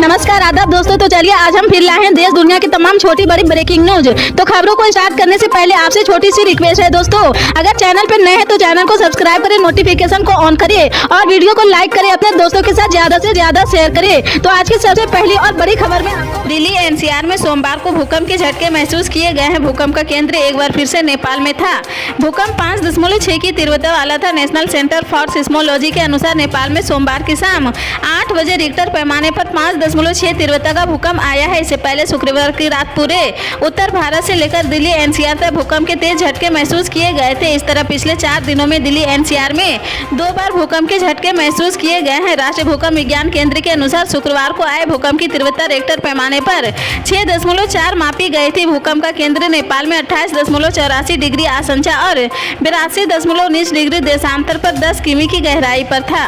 नमस्कार आदाब दोस्तों। तो चलिए आज हम फिर लाए हैं देश दुनिया की तमाम छोटी बड़ी ब्रेकिंग न्यूज। तो खबरों को स्टार्ट करने से पहले आपसे छोटी सी रिक्वेस्ट है दोस्तों, अगर चैनल पर नए हैं तो चैनल को सब्सक्राइब करें, नोटिफिकेशन को ऑन करिए और वीडियो को लाइक करें, अपने दोस्तों के साथ ज्यादा से ज्यादा शेयर करें। तो आज की सबसे पहली और बड़ी खबर में दिल्ली एनसीआर में सोमवार को भूकंप के झटके महसूस किए गए हैं। भूकंप का केंद्र एक बार फिर से नेपाल में था। भूकंप 5.6 की तीव्रता वाला था। नेशनल सेंटर फॉर सिस्मोलॉजी के अनुसार नेपाल में सोमवार की शाम 8 बजे रिक्टर पैमाने पर 5.6 तीव्रता का भूकंप आया है। इससे पहले शुक्रवार की रात पूरे उत्तर भारत से लेकर दिल्ली एनसीआर तक भूकंप के तेज झटके महसूस किए गए थे। इस तरह पिछले 4 दिनों में दिल्ली एनसीआर में 2 बार भूकंप के झटके महसूस किए गए हैं। राष्ट्रीय भूकंप विज्ञान केंद्र के अनुसार शुक्रवार को आए भूकंप की तीव्रता रिक्टर पैमाने पर 6.4 मापी गई थी। भूकंप का केंद्र नेपाल में 28.84 डिग्री आशंसा और 82.19 डिग्री देशांतर पर 10 किमी की गहराई पर था।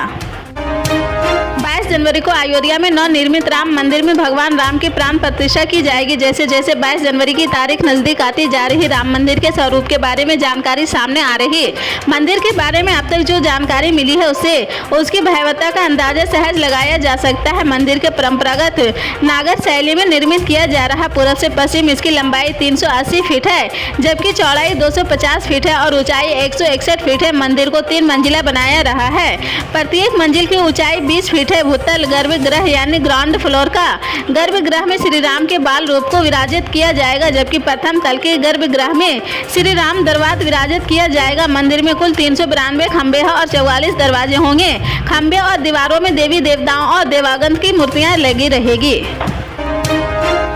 22 जनवरी को अयोध्या में नवनिर्मित राम मंदिर में भगवान राम की प्राण प्रतिष्ठा की जाएगी। जैसे जैसे 22 जनवरी की तारीख नजदीक आती जा रही, राम मंदिर के स्वरूप के बारे में जानकारी सामने आ रही। मंदिर के बारे में अब तक जो जानकारी मिली है उससे उसकी भव्यता का अंदाजा सहज लगाया जा सकता है। मंदिर के परंपरागत नागर शैली में निर्मित किया जा रहा पूर्व से पश्चिम। इसकी लंबाई 380 फीट है जबकि चौड़ाई 250 फीट है और ऊंचाई 161 फीट है। मंदिर को 3 मंजिला बनाया रहा है। प्रत्येक मंजिल की ऊंचाई 20 फीट है। भूतल गर्भगृह यानी ग्राउंड फ्लोर का गर्भगृह में श्री राम के बाल रूप को विराजित किया जाएगा, जबकि प्रथम तल के गर्भगृह में श्री राम दरवाजा विराजित किया जाएगा। मंदिर में कुल 392 खंबे हैं और 44 दरवाजे होंगे। खंबे और दीवारों में देवी देवताओं और देवागंत की मूर्तियां लगी रहेगी।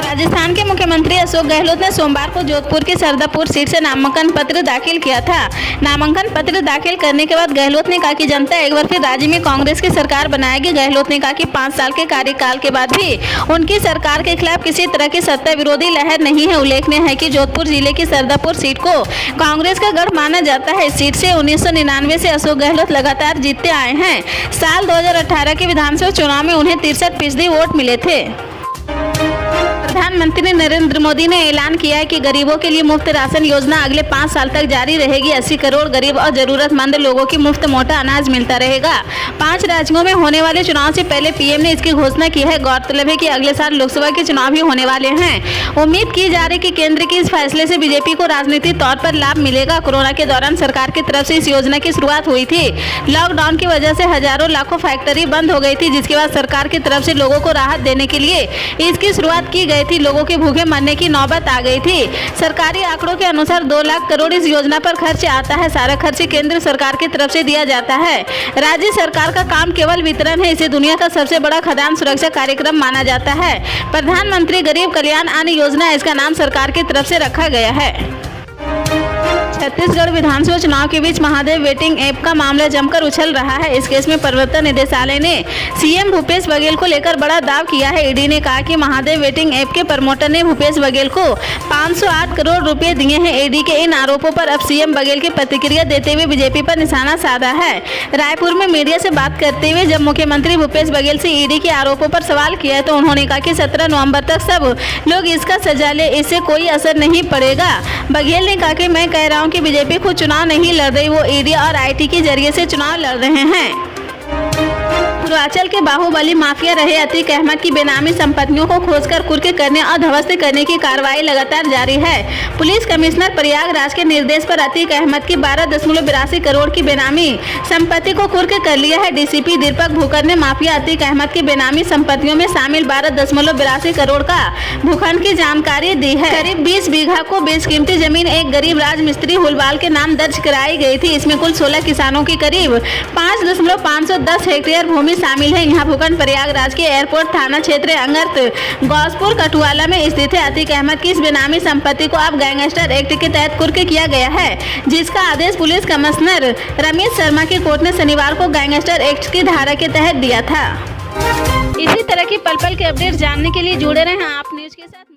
राजस्थान के मुख्यमंत्री अशोक गहलोत ने सोमवार को जोधपुर की सरदापुर सीट से नामांकन पत्र दाखिल किया था। नामांकन पत्र दाखिल करने के बाद गहलोत ने कहा कि जनता एक बार फिर राज्य में कांग्रेस की सरकार बनाएगी। गहलोत ने कहा कि 5 साल के कार्यकाल के बाद भी उनकी सरकार के खिलाफ किसी तरह की सत्ता विरोधी लहर नहीं है। उल्लेखनीय है कि जोधपुर जिले की सरदापुर सीट को कांग्रेस का गढ़ माना जाता है। इस सीट से 1999 से अशोक गहलोत लगातार जीतते आए हैं। साल 2018 के विधानसभा चुनाव में उन्हें 63% वोट मिले थे। प्रधानमंत्री नरेंद्र मोदी ने ऐलान किया है कि गरीबों के लिए मुफ्त राशन योजना अगले 5 साल तक जारी रहेगी। 80 करोड़ गरीब और जरूरतमंद लोगों की मुफ्त मोटा अनाज मिलता रहेगा। 5 राज्यों में होने वाले चुनाव से पहले पीएम ने इसकी घोषणा की है। गौरतलब है कि अगले साल लोकसभा के चुनाव भी होने वाले हैं। उम्मीद की जा रही है कि केंद्र के इस फैसले से बीजेपी को राजनीतिक तौर पर लाभ मिलेगा। कोरोना के दौरान सरकार की तरफ से इस योजना की शुरुआत हुई थी। लॉकडाउन की वजह से हजारों लाखों फैक्ट्री बंद हो गई थी, जिसके बाद सरकार की तरफ से लोगों को राहत देने के लिए इसकी शुरुआत की गई थी। लोगों के भूखे मरने की नौबत आ गई थी। सरकारी आंकड़ों के अनुसार 2 लाख करोड़ इस योजना पर खर्च आता है। सारा खर्च केंद्र सरकार की तरफ से दिया जाता है। राज्य सरकार का काम केवल वितरण है। इसे दुनिया का सबसे बड़ा खाद्यान्न सुरक्षा कार्यक्रम माना जाता है। प्रधानमंत्री गरीब कल्याण अन्न योजना इसका नाम सरकार की तरफ से रखा गया है। छत्तीसगढ़ विधानसभा चुनाव के बीच महादेव वेटिंग ऐप का मामला जमकर उछल रहा है। इस केस में प्रवर्तन निदेशालय ने सीएम भूपेश बघेल को लेकर बड़ा दाव किया है। ईडी ने कहा कि महादेव वेटिंग ऐप के प्रमोटर ने भूपेश बघेल को 508 करोड़ रुपए दिए हैं। ईडी के इन आरोपों पर अब सीएम बघेल की प्रतिक्रिया देते हुए बीजेपी पर निशाना साधा है। रायपुर में मीडिया से बात करते हुए जब मुख्यमंत्री भूपेश बघेल से ईडी के आरोपों पर सवाल किया तो उन्होंने कहा कि 17 नवम्बर तक सब लोग इसका सजा ले, इससे कोई असर नहीं पड़ेगा। बघेल ने कहा कि मैं कह रहा हूँ कि बीजेपी खुद चुनाव नहीं लड़ रही, वो ईडी और आईटी के जरिए से चुनाव लड़ रहे हैं। पूर्वांचल के बाहुबली माफिया रहे अतीक अहमद की बेनामी संपत्तियों को खोजकर कुर्क करने और ध्वस्त करने की कार्रवाई लगातार जारी है। पुलिस कमिश्नर प्रयागराज के निर्देश पर अतीक अहमद की 12.82 करोड़ की बेनामी संपत्ति को कुर्क कर लिया है। डीसीपी दीपक भूकर ने माफिया अतीक अहमद की बेनामी संपत्तियों में शामिल 12.82 करोड़ का भूखंड की जानकारी दी है। करीब 20 बीघा को बेशकीमती जमीन एक गरीब राजमिस्त्री हुलवाल के नाम दर्ज कराई गई थी। इसमें कुल 16 किसानों की करीब 5.510 हेक्टेयर भूमि शामिल है। यहाँ भूखंड प्रयागराज के एयरपोर्ट थाना क्षेत्र अंगर्त गौसपुर कठुआला में स्थित है। अतीक अहमद की इस बेनामी संपत्ति को अब गैंगस्टर एक्ट के तहत कुर्क किया गया है, जिसका आदेश पुलिस कमिश्नर रमेश शर्मा की कोर्ट ने शनिवार को गैंगस्टर एक्ट की धारा के तहत दिया था। इसी तरह की पल पल के अपडेट जानने के लिए जुड़े रहें आप न्यूज के साथ।